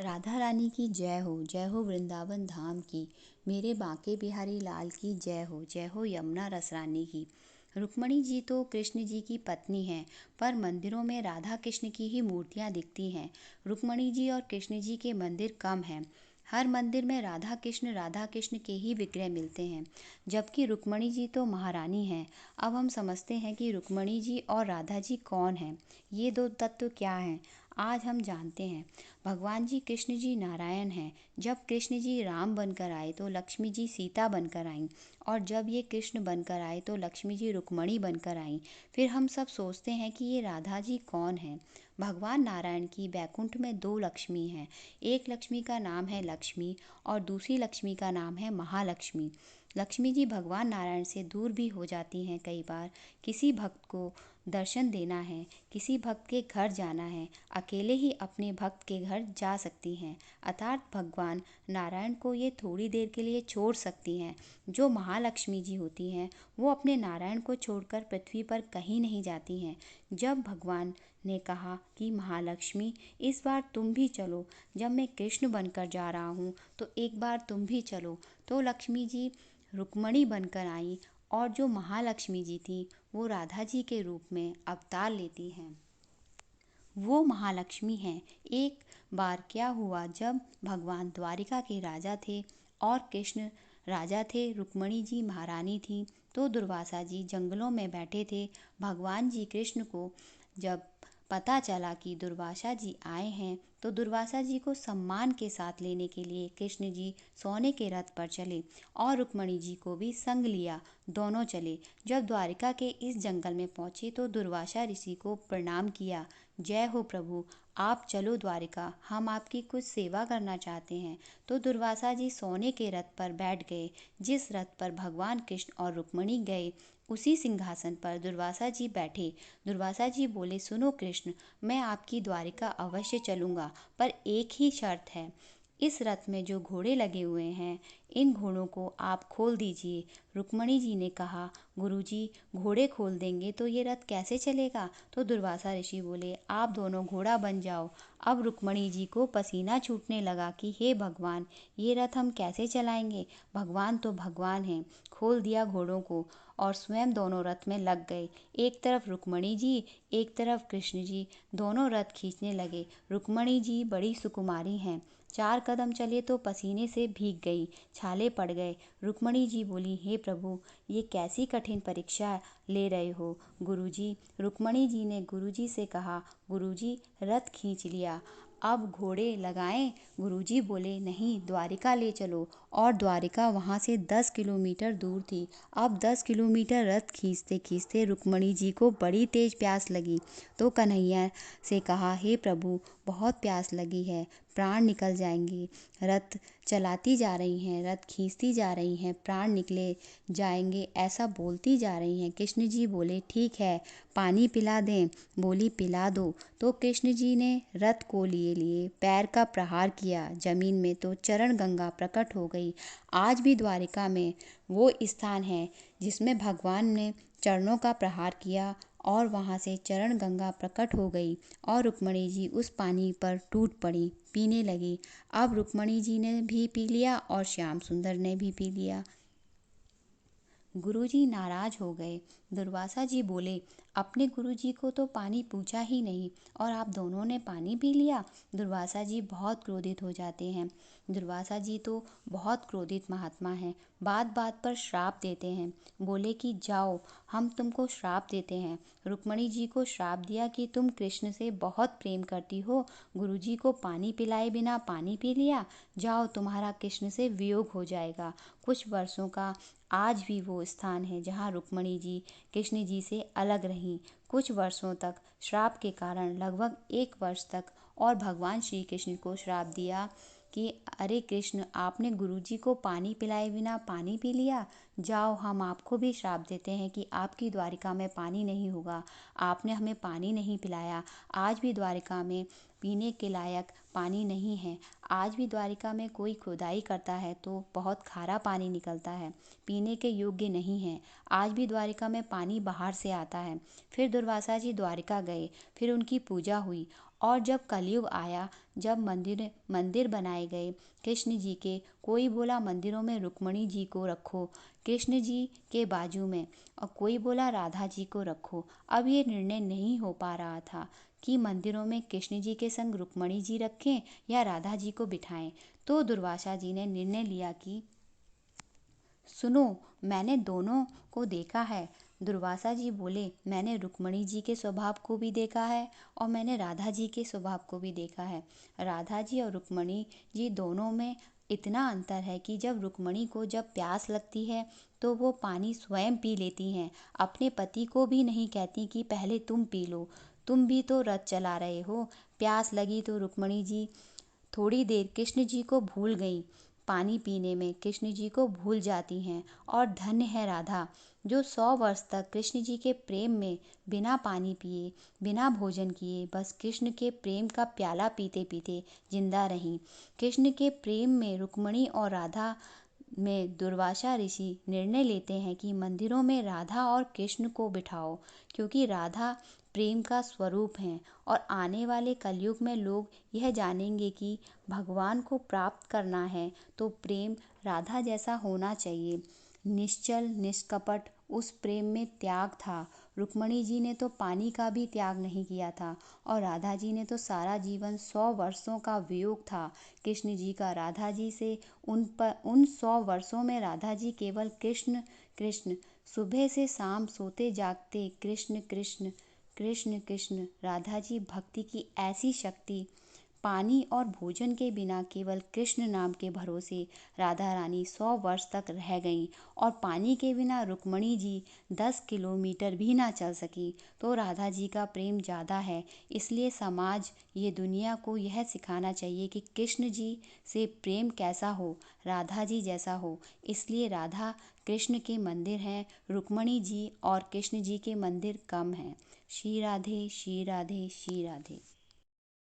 राधा रानी की जय हो वृंदावन धाम की। मेरे बांके बिहारी लाल की जय हो यमुना रसरानी की। रुक्मणी जी तो कृष्ण जी की पत्नी हैं, पर मंदिरों में राधा कृष्ण की ही मूर्तियां दिखती हैं। रुक्मणी जी और कृष्ण जी के मंदिर कम हैं। हर मंदिर में राधा कृष्ण के ही विग्रह मिलते हैं, जबकि रुक्मणी जी तो महारानी हैं। अब हम समझते हैं कि रुक्मणी जी और राधा जी कौन हैं। ये दो तत्व क्या हैं, आज हम जानते हैं। भगवान जी कृष्ण जी नारायण हैं। जब कृष्ण जी राम बनकर आए तो लक्ष्मी जी सीता बनकर आईं, और जब ये कृष्ण बनकर आए तो लक्ष्मी जी रुक्मणी बनकर आईं। फिर हम सब सोचते हैं कि ये राधा जी कौन हैं। भगवान नारायण की बैकुंठ में दो लक्ष्मी हैं। एक लक्ष्मी का नाम है लक्ष्मी और दूसरी लक्ष्मी का नाम है महालक्ष्मी। लक्ष्मी जी भगवान नारायण से दूर भी हो जाती हैं। कई बार किसी भक्त को दर्शन देना है, किसी भक्त के घर जाना है, अकेले ही अपने भक्त के घर जा सकती हैं, अर्थात भगवान नारायण को ये थोड़ी देर के लिए छोड़ सकती हैं। जो महालक्ष्मी जी होती हैं वो अपने नारायण को छोड़कर पृथ्वी पर कहीं नहीं जाती हैं। जब भगवान ने कहा कि महालक्ष्मी इस बार तुम भी चलो, जब मैं कृष्ण बनकर जा रहा हूँ तो एक बार तुम भी चलो, तो लक्ष्मी जी रुक्मणी बनकर आई और जो महालक्ष्मी जी थी वो राधा जी के रूप में अवतार लेती हैं। वो महालक्ष्मी हैं। एक बार क्या हुआ, जब भगवान द्वारिका के राजा थे और कृष्ण राजा थे, रुक्मणी जी महारानी थी, तो दुर्वासा जी जंगलों में बैठे थे। भगवान जी कृष्ण को जब पता चला कि दुर्वासा जी आए हैं तो दुर्वासा जी को सम्मान के साथ लेने के लिए कृष्ण जी सोने के रथ पर चले और रुक्मणी जी को भी संग लिया। दोनों चले। जब द्वारिका के इस जंगल में पहुंचे तो दुर्वासा ऋषि को प्रणाम किया। जय हो प्रभु, आप चलो द्वारिका, हम आपकी कुछ सेवा करना चाहते हैं। तो दुर्वासा जी सोने के रथ पर बैठ गए। जिस रथ पर भगवान कृष्ण और रुक्मणी गए उसी सिंहासन पर दुर्वासा जी बैठे। दुर्वासा जी बोले, सुनो कृष्ण, मैं आपकी द्वारिका अवश्य चलूंगा, पर एक ही शर्त है। इस रथ में जो घोड़े लगे हुए हैं इन घोड़ों को आप खोल दीजिए। रुक्मणी जी ने कहा, गुरुजी, घोड़े खोल देंगे तो ये रथ कैसे चलेगा। तो दुर्वासा ऋषि बोले, आप दोनों घोड़ा बन जाओ। अब रुक्मणी जी को पसीना छूटने लगा कि हे भगवान, ये रथ हम कैसे चलाएंगे। भगवान तो भगवान हैं। खोल दिया घोड़ों को और स्वयं दोनों रथ में लग गए। एक तरफ रुक्मणी जी, एक तरफ कृष्ण जी, दोनों रथ खींचने लगे। रुक्मणी जी बड़ी सुकुमारी हैं। 4 कदम चले तो पसीने से भीग गई, छाले पड़ गए। रुक्मणी जी बोली, हे प्रभु, ये कैसी कठिन परीक्षा ले रहे हो गुरुजी। रुक्मणी जी ने गुरुजी से कहा, गुरुजी, रथ खींच लिया, अब घोड़े लगाएं। गुरुजी बोले, नहीं, द्वारिका ले चलो। और द्वारिका वहाँ से 10 किलोमीटर दूर थी। अब 10 किलोमीटर रथ खींचते खींचते रुक्मणी जी को बड़ी तेज प्यास लगी, तो कन्हैया से कहा, हे प्रभु, बहुत प्यास लगी है, प्राण निकल जाएंगे। रथ चलाती जा रही हैं, रथ खींचती जा रही हैं, प्राण निकले जाएंगे, ऐसा बोलती जा रही हैं। कृष्ण जी बोले, ठीक है, पानी पिला दें। बोली, पिला दो। तो कृष्ण जी ने रथ को लिए लिए पैर का प्रहार किया जमीन में, तो चरण गंगा प्रकट हो गई। आज भी द्वारिका में वो स्थान है जिसमें भगवान ने चरणों का प्रहार किया और वहाँ से चरण गंगा प्रकट हो गई और रुक्मणी जी उस पानी पर टूट पड़ी, पीने लगी। अब रुक्मणी जी ने भी पी लिया और श्याम सुंदर ने भी पी लिया। गुरुजी नाराज हो गए। दुर्वासा जी बोले, अपने गुरुजी को तो पानी पूछा ही नहीं और आप दोनों ने पानी पी लिया। दुर्वासा जी बहुत क्रोधित हो जाते हैं। दुर्वासा जी तो बहुत क्रोधित महात्मा हैं। बात बात पर श्राप देते हैं। बोले कि जाओ, हम तुमको श्राप देते हैं। रुक्मणी जी को श्राप दिया कि तुम कृष्ण से बहुत प्रेम करती हो, गुरुजी को पानी पिलाए बिना पानी पी लिया, जाओ, तुम्हारा कृष्ण से वियोग हो जाएगा। कुछ वर्षों का आज भी वो स्थान है जहाँ रुक्मणी जी कृष्ण जी से अलग रहीं। कुछ वर्षों तक श्राप के कारण, लगभग 1 वर्ष तक, और भगवान श्री कृष्ण को श्राप दिया कि अरे कृष्ण, आपने गुरुजी को पानी पिलाए बिना पानी पी लिया, जाओ, हम आपको भी श्राप देते हैं कि आपकी द्वारिका में पानी नहीं होगा। आपने हमें पानी नहीं पिलाया। आज भी द्वारिका में पीने के लायक पानी नहीं है। आज भी द्वारिका में कोई खुदाई करता है तो बहुत खारा पानी निकलता है, पीने के योग्य नहीं है। आज भी द्वारिका में पानी बाहर से आता है। फिर दुर्वासा जी द्वारिका गए, फिर उनकी पूजा हुई और जब कलयुग आया, जब मंदिर मंदिर बनाए गए कृष्ण जी के, कोई बोला मंदिरों में रुक्मणी जी को रखो कृष्ण जी के बाजू में, और कोई बोला राधा जी को रखो। अब ये निर्णय नहीं हो पा रहा था कि मंदिरों में कृष्ण जी के संग रुक्मणी जी रखें या राधा जी को बिठाएं। तो दुर्वासा जी ने निर्णय लिया कि सुनो, मैंने दोनों को देखा है। दुर्वासा जी बोले, मैंने रुक्मणी जी के स्वभाव को भी देखा है और मैंने राधा जी के स्वभाव को भी देखा है। राधा जी और रुक्मणी जी दोनों में इतना अंतर है कि जब रुक्मणी को जब प्यास लगती है तो वो पानी स्वयं पी लेती हैं, अपने पति को भी नहीं कहती कि पहले तुम पी लो, तुम भी तो रथ चला रहे हो। प्यास लगी तो रुक्मणी जी थोड़ी देर कृष्ण जी को भूल गईं, पानी पीने में कृष्ण जी को भूल जाती हैं। और धन्य है राधा, जो 100 वर्ष तक कृष्ण जी के प्रेम में बिना पानी पिए, बिना भोजन किए, बस कृष्ण के प्रेम का प्याला पीते पीते जिंदा रहीं। कृष्ण के प्रेम में रुक्मणी और राधा में दुर्वासा ऋषि निर्णय लेते हैं कि मंदिरों में राधा और कृष्ण को बिठाओ, क्योंकि राधा प्रेम का स्वरूप हैं। और आने वाले कलयुग में लोग यह जानेंगे कि भगवान को प्राप्त करना है तो प्रेम राधा जैसा होना चाहिए। निश्चल निष्कपट उस प्रेम में त्याग था। रुक्मणी जी ने तो पानी का भी त्याग नहीं किया था, और राधा जी ने तो सारा जीवन 100 वर्षों का वियोग था कृष्ण जी का राधा जी से। उन 100 वर्षों में राधा जी केवल कृष्ण कृष्ण, सुबह से शाम सोते जागते कृष्ण कृष्ण कृष्ण कृष्ण। राधा जी भक्ति की ऐसी शक्ति, पानी और भोजन के बिना केवल कृष्ण नाम के भरोसे राधा रानी 100 वर्ष तक रह गईं। और पानी के बिना रुक्मणी जी 10 किलोमीटर भी ना चल सकी। तो राधा जी का प्रेम ज़्यादा है, इसलिए समाज ये दुनिया को यह सिखाना चाहिए कि कृष्ण जी से प्रेम कैसा हो, राधा जी जैसा हो। इसलिए राधा कृष्ण के मंदिर हैं, रुक्मणी जी और कृष्ण जी के मंदिर कम हैं। श्री राधे श्री राधे श्री राधे।